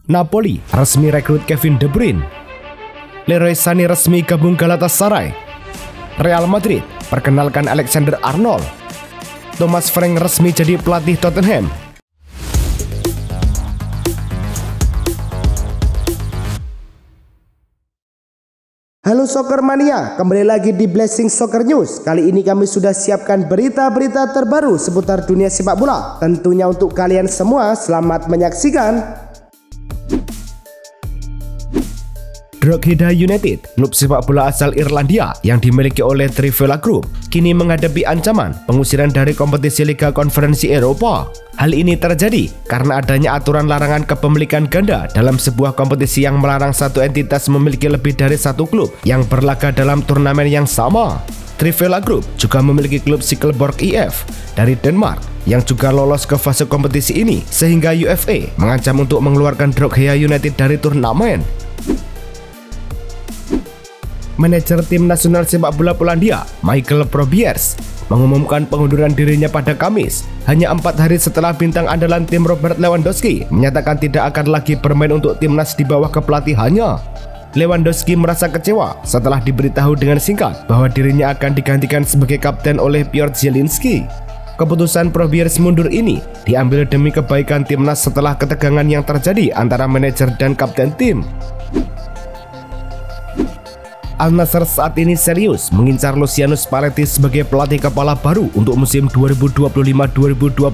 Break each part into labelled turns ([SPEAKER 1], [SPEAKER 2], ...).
[SPEAKER 1] Napoli resmi rekrut Kevin De Bruyne. Leroy Sané resmi gabung Galatasaray. Real Madrid perkenalkan Alexander Arnold. Thomas Frank resmi jadi pelatih Tottenham.
[SPEAKER 2] Halo Soccer Mania, kembali lagi di Blessing Soccer News. Kali ini kami sudah siapkan berita-berita terbaru seputar dunia sepak bola. Tentunya untuk kalian semua, selamat menyaksikan.
[SPEAKER 1] Drogheda United, klub sepak bola asal Irlandia yang dimiliki oleh Trivela Group, kini menghadapi ancaman pengusiran dari kompetisi Liga Konferensi Eropa. Hal ini terjadi karena adanya aturan larangan kepemilikan ganda dalam sebuah kompetisi yang melarang satu entitas memiliki lebih dari satu klub yang berlaga dalam turnamen yang sama. Trivela Group juga memiliki klub Silkeborg IF dari Denmark yang juga lolos ke fase kompetisi ini, sehingga UEFA mengancam untuk mengeluarkan Drogheda United dari turnamen. Manajer tim nasional sepak bola Polandia, Michael Probierz, mengumumkan pengunduran dirinya pada Kamis, hanya 4 hari setelah bintang andalan tim Robert Lewandowski menyatakan tidak akan lagi bermain untuk timnas di bawah kepelatihannya. Lewandowski merasa kecewa setelah diberitahu dengan singkat bahwa dirinya akan digantikan sebagai kapten oleh Piotr Zielinski. Keputusan Probierz mundur ini diambil demi kebaikan timnas setelah ketegangan yang terjadi antara manajer dan kapten tim. Al Nassr saat ini serius mengincar Luciano Spalletti sebagai pelatih kepala baru untuk musim 2025-2026.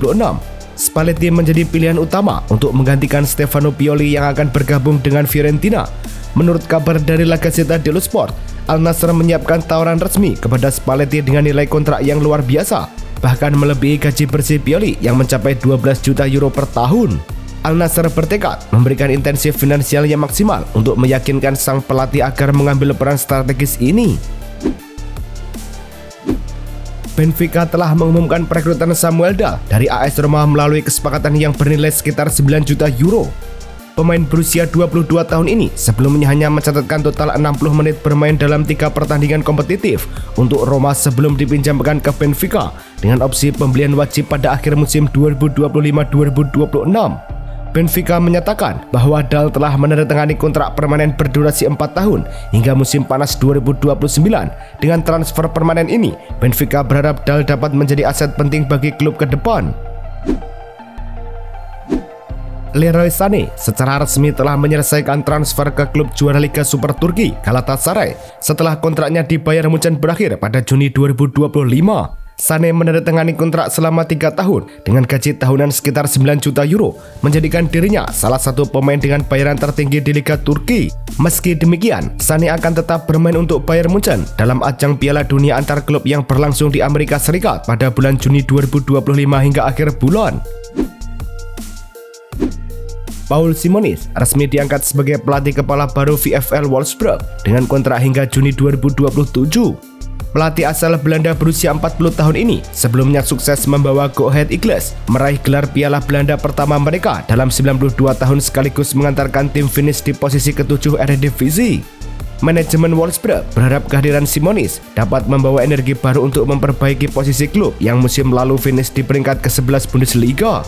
[SPEAKER 1] Spalletti menjadi pilihan utama untuk menggantikan Stefano Pioli yang akan bergabung dengan Fiorentina. Menurut kabar dari La Gazzetta dello Sport, Al Nassr menyiapkan tawaran resmi kepada Spalletti dengan nilai kontrak yang luar biasa, bahkan melebihi gaji bersih Pioli yang mencapai 12 juta euro per tahun. Al Nassr bertekad memberikan intensif finansial yang maksimal untuk meyakinkan sang pelatih agar mengambil peran strategis ini. Benfica telah mengumumkan perekrutan Samuel Dahl dari AS Roma melalui kesepakatan yang bernilai sekitar 9 juta euro. Pemain berusia 22 tahun ini sebelumnya hanya mencatatkan total 60 menit bermain dalam 3 pertandingan kompetitif untuk Roma sebelum dipinjamkan ke Benfica dengan opsi pembelian wajib pada akhir musim 2025-2026. Benfica menyatakan bahwa Dahl telah menandatangani kontrak permanen berdurasi 4 tahun hingga musim panas 2029. Dengan transfer permanen ini, Benfica berharap Dahl dapat menjadi aset penting bagi klub ke depan. Leroy Sané secara resmi telah menyelesaikan transfer ke klub juara Liga Super Turki Galatasaray setelah kontraknya di Bayern Munchen berakhir pada Juni 2025. Sané menandatangani kontrak selama 3 tahun dengan gaji tahunan sekitar 9 juta euro, menjadikan dirinya salah satu pemain dengan bayaran tertinggi di Liga Turki. Meski demikian, Sané akan tetap bermain untuk Bayern Munchen dalam ajang Piala Dunia antar klub yang berlangsung di Amerika Serikat pada bulan Juni 2025 hingga akhir bulan. Paul Simonis resmi diangkat sebagai pelatih kepala baru VfL Wolfsburg dengan kontrak hingga Juni 2027. Pelatih asal Belanda berusia 40 tahun ini sebelumnya sukses membawa Go Ahead Eagles meraih gelar Piala Belanda pertama mereka dalam 92 tahun sekaligus mengantarkan tim finish di posisi ke-7 Eredivisie. Manajemen Wolfsburg berharap kehadiran Simonis dapat membawa energi baru untuk memperbaiki posisi klub yang musim lalu finish di peringkat ke-11 Bundesliga.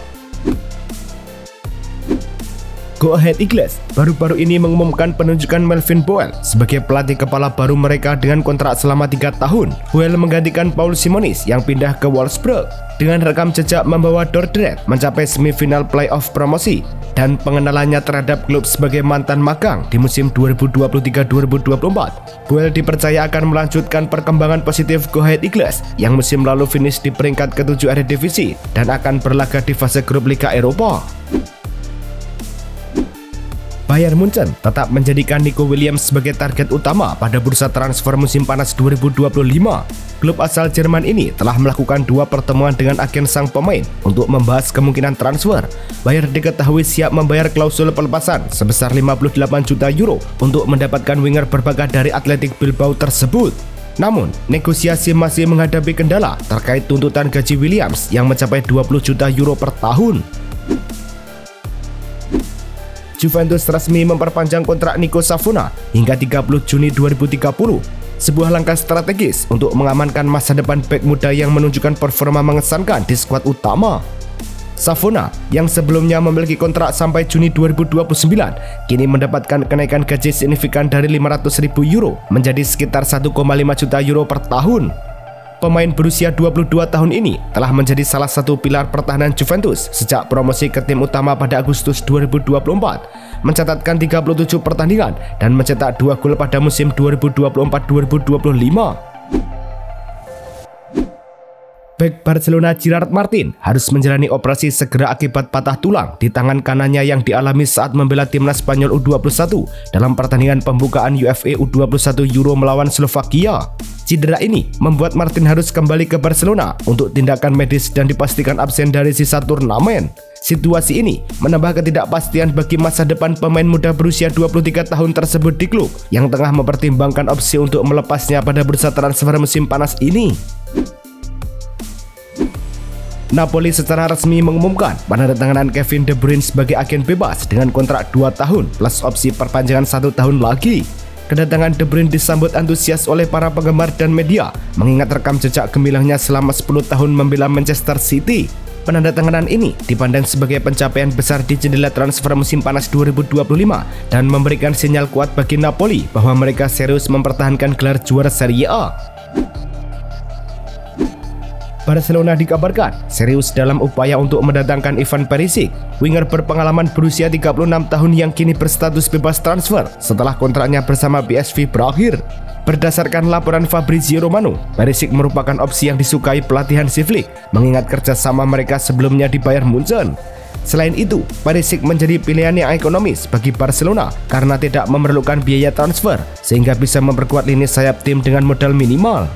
[SPEAKER 1] Go Ahead Eagles baru-baru ini mengumumkan penunjukan Melvin Boel sebagai pelatih kepala baru mereka dengan kontrak selama 3 tahun. Boel menggantikan Paul Simonis yang pindah ke Wolfsburg dengan rekam jejak membawa Dordrecht mencapai semifinal playoff promosi dan pengenalannya terhadap klub sebagai mantan magang di musim 2023-2024. Boel dipercaya akan melanjutkan perkembangan positif Go Ahead Eagles yang musim lalu finish di peringkat ke-7 Eredivisie dan akan berlaga di fase grup Liga Eropa. Bayern Munchen tetap menjadikan Nico Williams sebagai target utama pada bursa transfer musim panas 2025. Klub asal Jerman ini telah melakukan 2 pertemuan dengan agen sang pemain untuk membahas kemungkinan transfer. Bayern diketahui siap membayar klausul pelepasan sebesar 58 juta euro untuk mendapatkan winger berbakat dari Athletic Bilbao tersebut. Namun, negosiasi masih menghadapi kendala terkait tuntutan gaji Williams yang mencapai 20 juta euro per tahun. Juventus resmi memperpanjang kontrak Nico Savona hingga 30 Juni 2030. Sebuah langkah strategis untuk mengamankan masa depan bek muda yang menunjukkan performa mengesankan di skuad utama. Savona yang sebelumnya memiliki kontrak sampai Juni 2029 kini mendapatkan kenaikan gaji signifikan dari 500.000 euro menjadi sekitar 1,5 juta euro per tahun. Pemain berusia 22 tahun ini telah menjadi salah satu pilar pertahanan Juventus sejak promosi ke tim utama pada Agustus 2024, mencatatkan 37 pertandingan dan mencetak 2 gol pada musim 2024-2025. Bek Barcelona Gerard Martin harus menjalani operasi segera akibat patah tulang di tangan kanannya yang dialami saat membela timnas Spanyol U21 dalam pertandingan pembukaan UEFA U21 Euro melawan Slovakia. Cedera ini membuat Martin harus kembali ke Barcelona untuk tindakan medis dan dipastikan absen dari sisa turnamen. Situasi ini menambah ketidakpastian bagi masa depan pemain muda berusia 23 tahun tersebut di klub yang tengah mempertimbangkan opsi untuk melepasnya pada bursa transfer musim panas ini. Napoli secara resmi mengumumkan penandatanganan Kevin De Bruyne sebagai agen bebas dengan kontrak 2 tahun plus opsi perpanjangan 1 tahun lagi. Kedatangan De Bruyne disambut antusias oleh para penggemar dan media mengingat rekam jejak gemilangnya selama 10 tahun membela Manchester City. Penandatanganan ini dipandang sebagai pencapaian besar di jendela transfer musim panas 2025 dan memberikan sinyal kuat bagi Napoli bahwa mereka serius mempertahankan gelar juara Serie A. Barcelona dikabarkan serius dalam upaya untuk mendatangkan Ivan Perisic, winger berpengalaman berusia 36 tahun yang kini berstatus bebas transfer setelah kontraknya bersama PSV berakhir. Berdasarkan laporan Fabrizio Romano, Perisic merupakan opsi yang disukai pelatih Hansi Flick mengingat kerjasama mereka sebelumnya di Bayern Munchen. Selain itu, Perisic menjadi pilihan yang ekonomis bagi Barcelona karena tidak memerlukan biaya transfer sehingga bisa memperkuat lini sayap tim dengan modal minimal.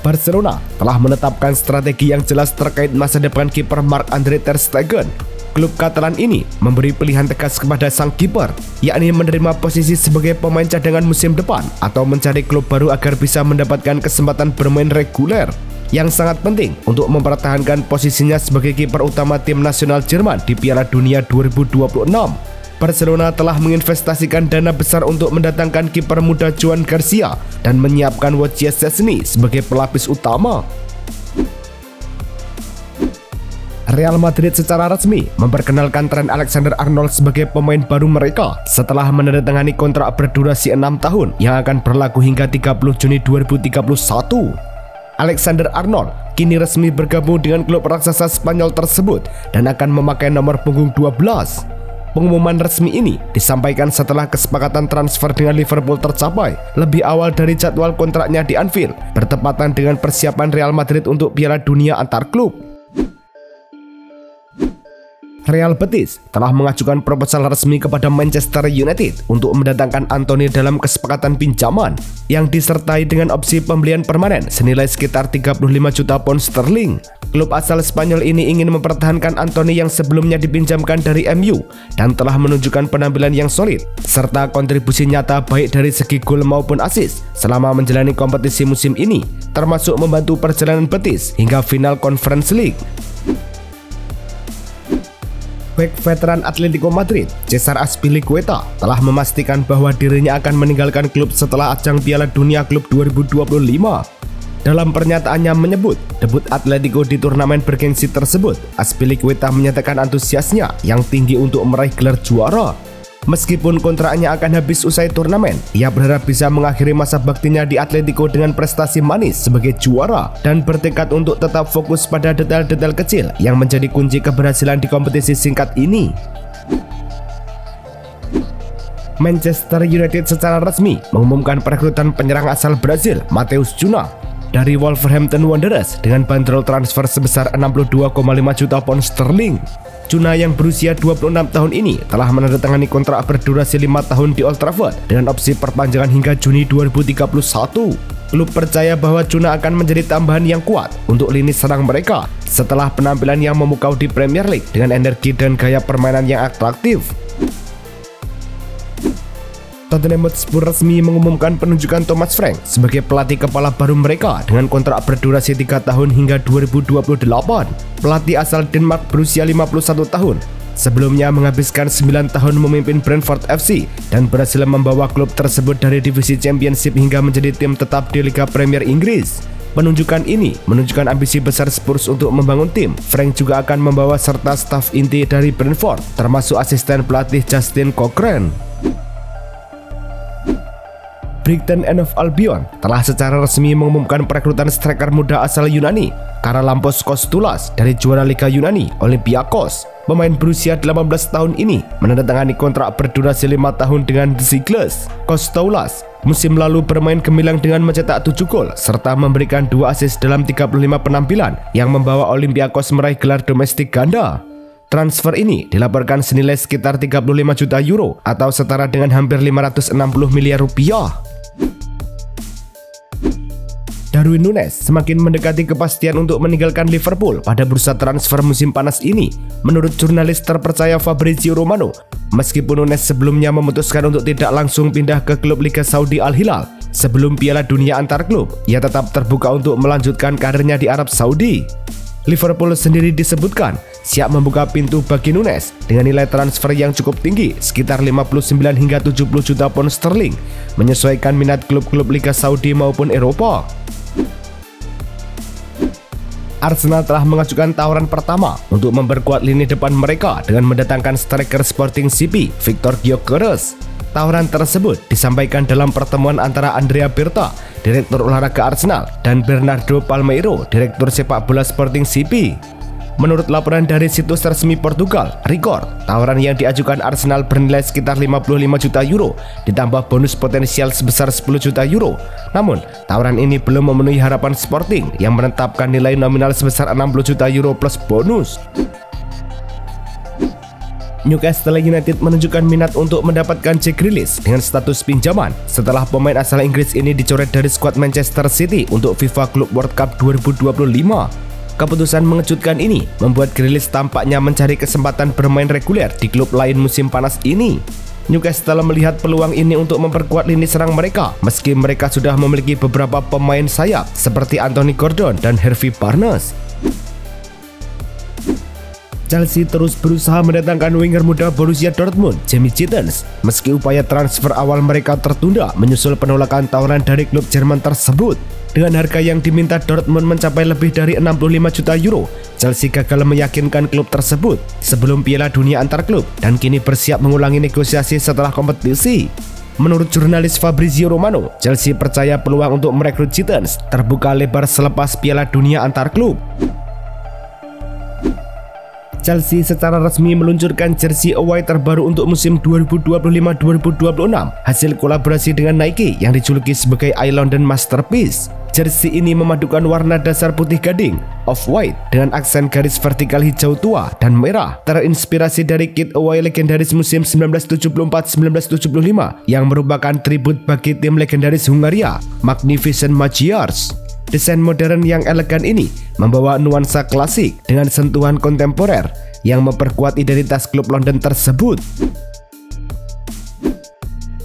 [SPEAKER 1] Barcelona telah menetapkan strategi yang jelas terkait masa depan kiper Marc-Andre ter Stegen. Klub Katalan ini memberi pilihan tegas kepada sang kiper, yakni menerima posisi sebagai pemain cadangan musim depan atau mencari klub baru agar bisa mendapatkan kesempatan bermain reguler, yang sangat penting untuk mempertahankan posisinya sebagai kiper utama tim nasional Jerman di Piala Dunia 2026. Barcelona telah menginvestasikan dana besar untuk mendatangkan kiper muda Joan Garcia dan menyiapkan Wojciech Szczesny sebagai pelapis utama. Real Madrid secara resmi memperkenalkan Trent Alexander-Arnold sebagai pemain baru mereka setelah menandatangani kontrak berdurasi 6 tahun yang akan berlaku hingga 30 Juni 2031. Alexander-Arnold kini resmi bergabung dengan klub raksasa Spanyol tersebut dan akan memakai nomor punggung 12. Pengumuman resmi ini disampaikan setelah kesepakatan transfer dengan Liverpool tercapai lebih awal dari jadwal kontraknya di Anfield, bertepatan dengan persiapan Real Madrid untuk Piala Dunia antar klub. Real Betis telah mengajukan proposal resmi kepada Manchester United untuk mendatangkan Antony dalam kesepakatan pinjaman yang disertai dengan opsi pembelian permanen senilai sekitar 35 juta pound sterling. Klub asal Spanyol ini ingin mempertahankan Antony yang sebelumnya dipinjamkan dari MU dan telah menunjukkan penampilan yang solid serta kontribusi nyata baik dari segi gol maupun assist selama menjalani kompetisi musim ini, termasuk membantu perjalanan Betis hingga final Conference League. Bek veteran Atletico Madrid, Cesar Azpilicueta, telah memastikan bahwa dirinya akan meninggalkan klub setelah ajang Piala Dunia Klub 2025. Dalam pernyataannya menyebut debut Atletico di turnamen bergengsi tersebut, Azpilicueta menyatakan antusiasnya yang tinggi untuk meraih gelar juara. Meskipun kontraknya akan habis usai turnamen, ia berharap bisa mengakhiri masa baktinya di Atletico dengan prestasi manis sebagai juara dan bertekad untuk tetap fokus pada detail-detail kecil yang menjadi kunci keberhasilan di kompetisi singkat ini. Manchester United secara resmi mengumumkan perekrutan penyerang asal Brazil Matheus Cunha dari Wolverhampton Wanderers dengan bandrol transfer sebesar 62,5 juta pound sterling. Cunha yang berusia 26 tahun ini telah menandatangani kontrak berdurasi 5 tahun di Old Trafford dengan opsi perpanjangan hingga Juni 2031. Klub percaya bahwa Cunha akan menjadi tambahan yang kuat untuk lini serang mereka setelah penampilan yang memukau di Premier League dengan energi dan gaya permainan yang atraktif. Tottenham Hotspur resmi mengumumkan penunjukan Thomas Frank sebagai pelatih kepala baru mereka dengan kontrak berdurasi 3 tahun hingga 2028. Pelatih asal Denmark berusia 51 tahun sebelumnya menghabiskan 9 tahun memimpin Brentford FC dan berhasil membawa klub tersebut dari divisi Championship hingga menjadi tim tetap di Liga Premier Inggris. Penunjukan ini menunjukkan ambisi besar Spurs untuk membangun tim. Frank juga akan membawa serta staf inti dari Brentford, termasuk asisten pelatih Justin Cochrane. Brighton and Hove Albion telah secara resmi mengumumkan perekrutan striker muda asal Yunani, Karalampos Kostoulas dari juara Liga Yunani, Olympiakos. Pemain berusia 18 tahun ini menandatangani kontrak berdurasi 5 tahun dengan The Seagulls. Kostoulas musim lalu bermain gemilang dengan mencetak 7 gol serta memberikan 2 assist dalam 35 penampilan yang membawa Olympiakos meraih gelar domestik ganda. Transfer ini dilaporkan senilai sekitar 35 juta euro atau setara dengan hampir 560 miliar rupiah. Darwin Núñez semakin mendekati kepastian untuk meninggalkan Liverpool pada bursa transfer musim panas ini, menurut jurnalis terpercaya Fabrizio Romano. Meskipun Núñez sebelumnya memutuskan untuk tidak langsung pindah ke klub Liga Saudi Al Hilal sebelum Piala Dunia antar klub, ia tetap terbuka untuk melanjutkan karirnya di Arab Saudi. Liverpool sendiri disebutkan siap membuka pintu bagi Núñez dengan nilai transfer yang cukup tinggi, sekitar 59 hingga 70 juta pound sterling, menyesuaikan minat klub-klub Liga Saudi maupun Eropa. Arsenal telah mengajukan tawaran pertama untuk memperkuat lini depan mereka dengan mendatangkan striker Sporting CP, Victor Gyökeres. Tawaran tersebut disampaikan dalam pertemuan antara Andrea Berta, Direktur Olahraga Arsenal, dan Bernardo Palmeiro, Direktur Sepak Bola Sporting CP. Menurut laporan dari situs resmi Portugal, Record, tawaran yang diajukan Arsenal bernilai sekitar 55 juta euro, ditambah bonus potensial sebesar 10 juta euro. Namun, tawaran ini belum memenuhi harapan Sporting yang menetapkan nilai nominal sebesar 60 juta euro plus bonus. Newcastle United menunjukkan minat untuk mendapatkan Jack Grealish dengan status pinjaman setelah pemain asal Inggris ini dicoret dari skuad Manchester City untuk FIFA Club World Cup 2025. Keputusan mengejutkan ini membuat Grealish tampaknya mencari kesempatan bermain reguler di klub lain musim panas ini. Newcastle melihat peluang ini untuk memperkuat lini serang mereka, meski mereka sudah memiliki beberapa pemain sayap seperti Anthony Gordon dan Harvey Barnes. Chelsea terus berusaha mendatangkan winger muda Borussia Dortmund, Jamie Gittens, meski upaya transfer awal mereka tertunda menyusul penolakan tawaran dari klub Jerman tersebut. Dengan harga yang diminta Dortmund mencapai lebih dari 65 juta euro, Chelsea gagal meyakinkan klub tersebut sebelum Piala Dunia antar klub dan kini bersiap mengulangi negosiasi setelah kompetisi. Menurut jurnalis Fabrizio Romano, Chelsea percaya peluang untuk merekrut Gittens terbuka lebar selepas Piala Dunia antar klub. Chelsea secara resmi meluncurkan jersey away terbaru untuk musim 2025-2026 hasil kolaborasi dengan Nike yang dijuluki sebagai I London Masterpiece. Jersey ini memadukan warna dasar putih gading, off-white, dengan aksen garis vertikal hijau tua dan merah, terinspirasi dari kit away legendaris musim 1974-1975 yang merupakan tribut bagi tim legendaris Hungaria, Magnificent Magyars. Desain modern yang elegan ini membawa nuansa klasik dengan sentuhan kontemporer yang memperkuat identitas klub London tersebut.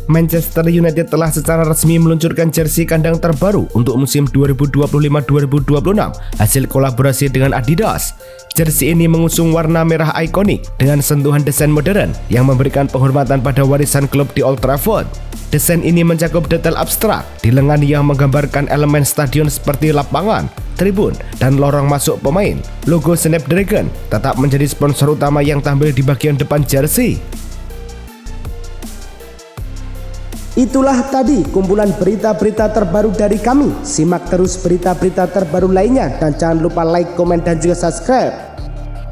[SPEAKER 1] Manchester United telah secara resmi meluncurkan jersey kandang terbaru untuk musim 2025-2026 hasil kolaborasi dengan Adidas. Jersey ini mengusung warna merah ikonik dengan sentuhan desain modern yang memberikan penghormatan pada warisan klub di Old Trafford. Desain ini mencakup detail abstrak di lengan yang menggambarkan elemen stadion seperti lapangan, tribun, dan lorong masuk pemain. Logo Snapdragon tetap menjadi sponsor utama yang tampil di bagian depan jersey.
[SPEAKER 2] Itulah tadi kumpulan berita-berita terbaru dari kami. Simak terus berita-berita terbaru lainnya dan jangan lupa like, komen, dan juga subscribe.